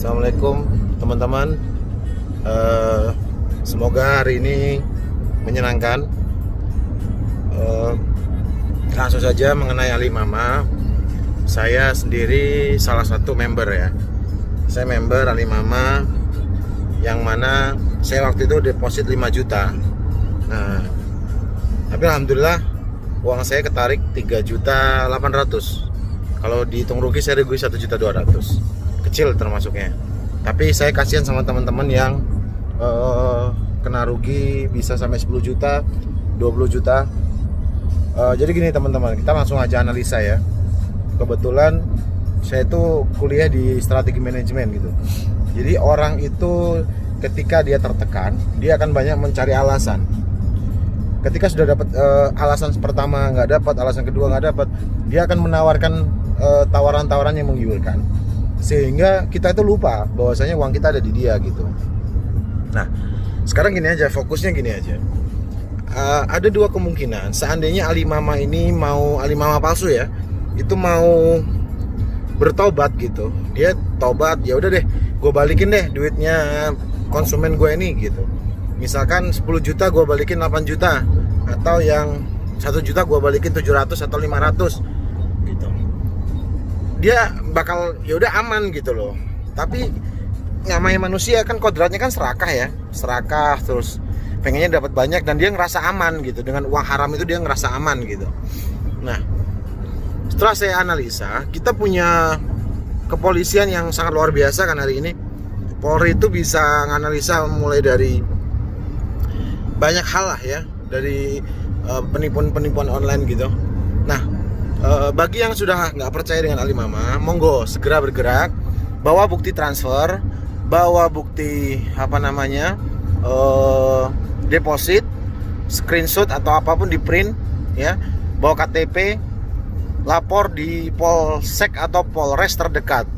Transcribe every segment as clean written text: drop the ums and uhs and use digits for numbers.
Assalamualaikum teman-teman. Semoga hari ini menyenangkan. Langsung saja mengenai Alimama. Saya sendiri salah satu member ya. Saya member Alimama yang mana saya waktu itu deposit 5 juta. Nah, tapi alhamdulillah uang saya ketarik 3.800.000. Kalau dihitung rugi saya rugi 1.200.000. Kecil termasuknya. Tapi saya kasihan sama teman-teman yang kena rugi bisa sampai 10 juta, 20 juta. Jadi gini teman-teman, kita langsung aja analisa ya. Kebetulan saya itu kuliah di strategi manajemen gitu. Jadi orang itu ketika dia tertekan, dia akan banyak mencari alasan. Ketika sudah dapat alasan pertama nggak dapat, alasan kedua nggak dapat, dia akan menawarkan tawaran-tawaran yang menggiurkan, sehingga kita itu lupa bahwasanya uang kita ada di dia gitu. Nah, sekarang gini aja, fokusnya gini aja. Ada dua kemungkinan. Seandainya Alimama ini mau Alimama palsu ya, itu mau bertobat gitu. Dia tobat, ya udah deh, gue balikin deh duitnya konsumen gue ini gitu. Misalkan 10 juta gue balikin 8 juta, atau yang 1 juta gue balikin 700 atau 500 gitu. Dia bakal ya udah aman gitu loh. Tapi namanya manusia kan kodratnya kan serakah ya, serakah, terus pengennya dapat banyak dan dia ngerasa aman gitu. Dengan uang haram itu dia ngerasa aman gitu. Nah, setelah saya analisa, kita punya kepolisian yang sangat luar biasa kan hari ini. Polri itu bisa menganalisa mulai dari banyak hal lah ya, dari penipuan-penipuan online gitu. Nah, bagi yang sudah nggak percaya dengan Alimama, monggo segera bergerak, bawa bukti transfer, bawa bukti deposit, screenshot atau apapun di print ya, bawa KTP, lapor di polsek atau polres terdekat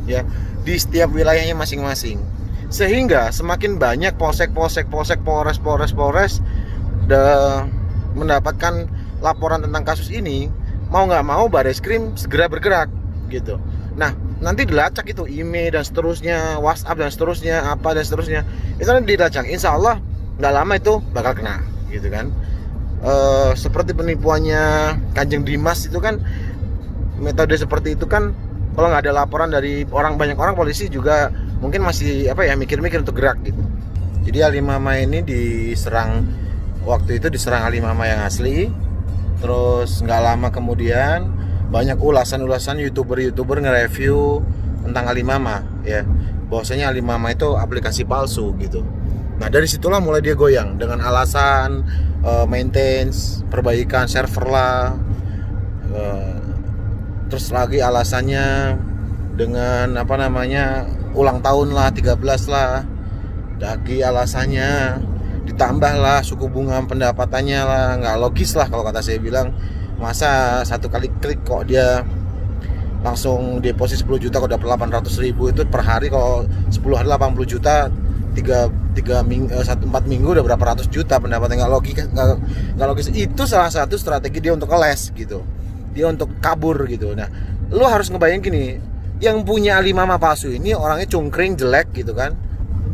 ya, di setiap wilayahnya masing-masing, sehingga semakin banyak polsek, polres mendapatkan laporan tentang kasus ini, mau nggak mau Bareskrim segera bergerak gitu. Nah, nanti dilacak itu email dan seterusnya, WhatsApp dan seterusnya, apa dan seterusnya, itu nanti dilacak. Insya Allah nggak lama itu bakal kena gitu kan. Seperti penipuannya Kanjeng Dimas itu kan, metode seperti itu kan, kalau nggak ada laporan dari banyak orang, polisi juga mungkin masih mikir-mikir untuk gerak gitu. Jadi Alimama ini waktu itu diserang Alimama yang asli. Terus nggak lama kemudian banyak ulasan youtuber nge-review tentang Alimama ya, bahwasanya Alimama itu aplikasi palsu gitu. Nah, dari situlah mulai dia goyang dengan alasan maintenance, perbaikan server lah, terus lagi alasannya dengan ulang tahun lah, 13 lah, lagi alasannya ditambah lah suku bunga pendapatannya lah. Nggak logis lah kalau kata saya bilang. Masa satu kali klik kok dia langsung deposit 10 juta, kalau dapat 800.000 itu per hari, kalau 10 hari 80 juta, 4 minggu udah berapa ratus juta pendapatannya. Nggak logis. Itu salah satu strategi dia untuk ngeles gitu, dia untuk kabur gitu. Nah, lu harus ngebayang gini, yang punya Alimama palsu ini orangnya cungkring, jelek gitu kan,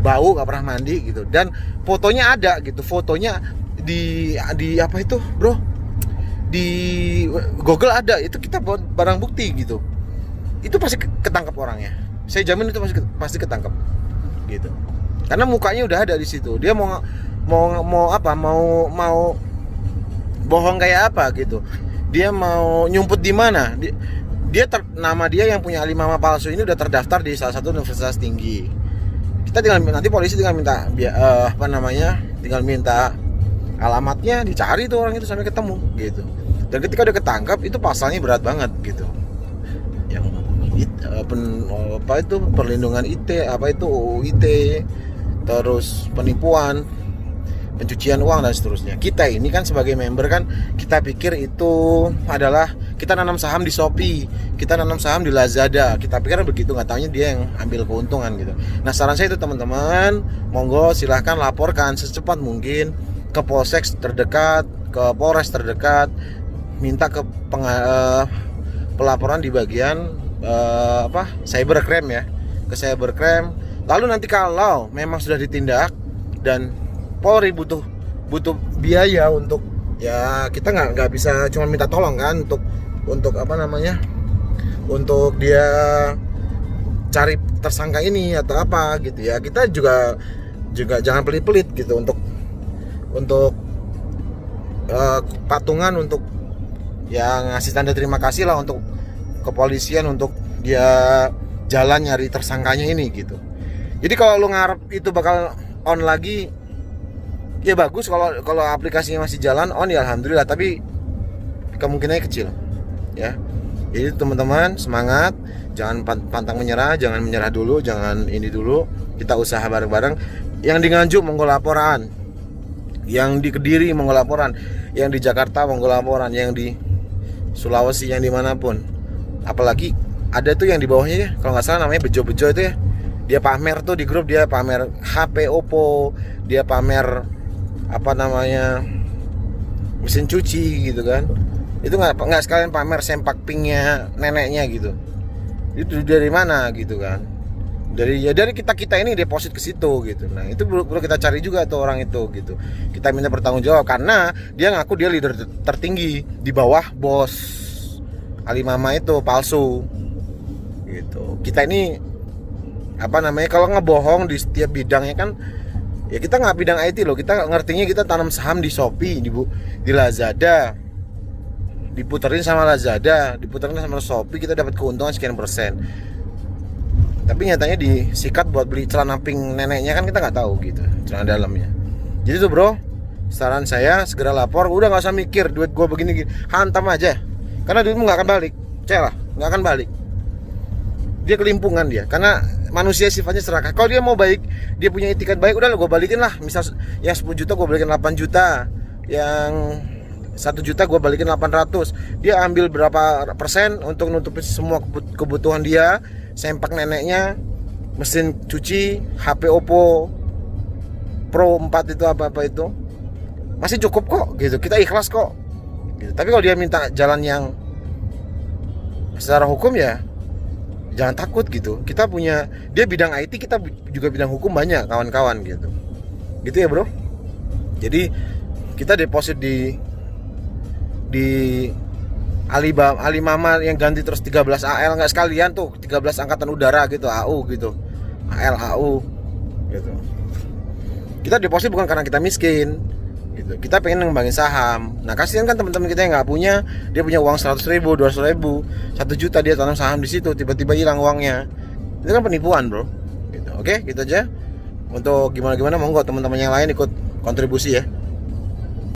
bau, gak pernah mandi gitu, dan fotonya ada gitu, fotonya di apa itu bro, di Google ada, itu kita buat barang bukti gitu. Itu pasti ketangkap orangnya, saya jamin itu pasti ketangkap gitu, karena mukanya udah ada di situ. Dia mau bohong kayak apa gitu, dia mau nyumput di mana, nama dia yang punya Alimama palsu ini udah terdaftar di salah satu universitas tinggi. Kita nanti polisi tinggal minta tinggal minta alamatnya, dicari tuh orang itu sampai ketemu gitu. Dan ketika udah ketangkap, itu pasalnya berat banget gitu. Yang perlindungan IT, UU ITE, terus penipuan, pencucian uang dan seterusnya. Kita ini kan sebagai member kan, kita pikir itu adalah kita nanam saham di Shopee, kita nanam saham di Lazada, kita pikir begitu, nggak taunya dia yang ambil keuntungan gitu. Nah, saran saya itu teman-teman, monggo silahkan laporkan secepat mungkin ke polsek terdekat, ke polres terdekat, minta ke pelaporan di bagian cybercrime ya, ke cybercrime. Lalu nanti kalau memang sudah ditindak dan Polri butuh biaya untuk, ya kita nggak bisa cuma minta tolong kan untuk apa namanya, untuk dia cari tersangka ini atau apa gitu ya. Kita juga jangan pelit-pelit gitu untuk patungan, untuk ya ngasih tanda terima kasih lah untuk kepolisian untuk dia jalan nyari tersangkanya ini gitu. Jadi kalau lu ngarep itu bakal on lagi, ya bagus. Kalau aplikasinya masih jalan on, ya alhamdulillah, tapi kemungkinannya kecil ya. Jadi teman-teman semangat, jangan pantang menyerah, jangan menyerah dulu, jangan ini dulu. Kita usaha bareng-bareng. Yang di Nganjuk monggo laporan, yang di Kediri monggo laporan, yang di Jakarta monggo laporan, yang di Sulawesi, yang dimanapun. Apalagi ada tuh yang di bawahnya ya, kalau nggak salah namanya Bejo-Bejo itu ya. Dia pamer tuh di grup, dia pamer HP Oppo, dia pamer apa namanya mesin cuci gitu kan. Itu nggak sekalian pamer sempak pinknya neneknya gitu. Itu dari mana gitu kan? Dari kita ini deposit ke situ gitu. Nah itu perlu kita cari juga tuh orang itu gitu. Kita minta bertanggung jawab karena dia ngaku dia leader tertinggi di bawah bos Alimama itu palsu gitu. Kita ini apa namanya, kalau ngebohong di setiap bidangnya kan, ya kita nggak bidang IT loh, kita ngertinya kita tanam saham di Shopee, di Lazada, diputerin sama Lazada, diputerin sama Shopee, kita dapat keuntungan sekian persen. Tapi nyatanya disikat buat beli celana pink neneknya kan kita nggak tahu gitu, celana dalamnya. Jadi tuh bro, saran saya segera lapor, udah nggak usah mikir duit gue begini, hantam aja, karena duitmu nggak akan balik, celah, nggak akan balik. Dia kelimpungan dia, karena manusia sifatnya serakah. Kalau dia mau baik, dia punya itikat baik, udah gue balikin lah. Misal yang 10 juta gue balikin 8 juta, yang 1 juta gue balikin 800. Dia ambil berapa persen untuk nutupin semua kebutuhan dia, sempak neneknya, mesin cuci, HP Oppo Pro 4 itu apa itu masih cukup kok gitu, kita ikhlas kok gitu. Tapi kalau dia minta jalan yang secara hukum, ya jangan takut gitu. Kita punya, dia bidang IT, kita juga bidang hukum banyak kawan-kawan gitu. Gitu ya bro. Jadi kita deposit di Alimama yang ganti terus 13 AL, nggak sekalian tuh 13 angkatan udara gitu, AU gitu, AL AU gitu. Kita deposit bukan karena kita miskin gitu. Kita pengen ngembangin saham. Nah kasihan kan teman-teman kita yang nggak punya, dia punya uang 100 ribu, 200 ribu, 1 juta dia tanam saham di situ, tiba-tiba hilang uangnya. Itu kan penipuan bro gitu. Oke gitu aja. Untuk gimana monggo teman-teman yang lain ikut kontribusi ya.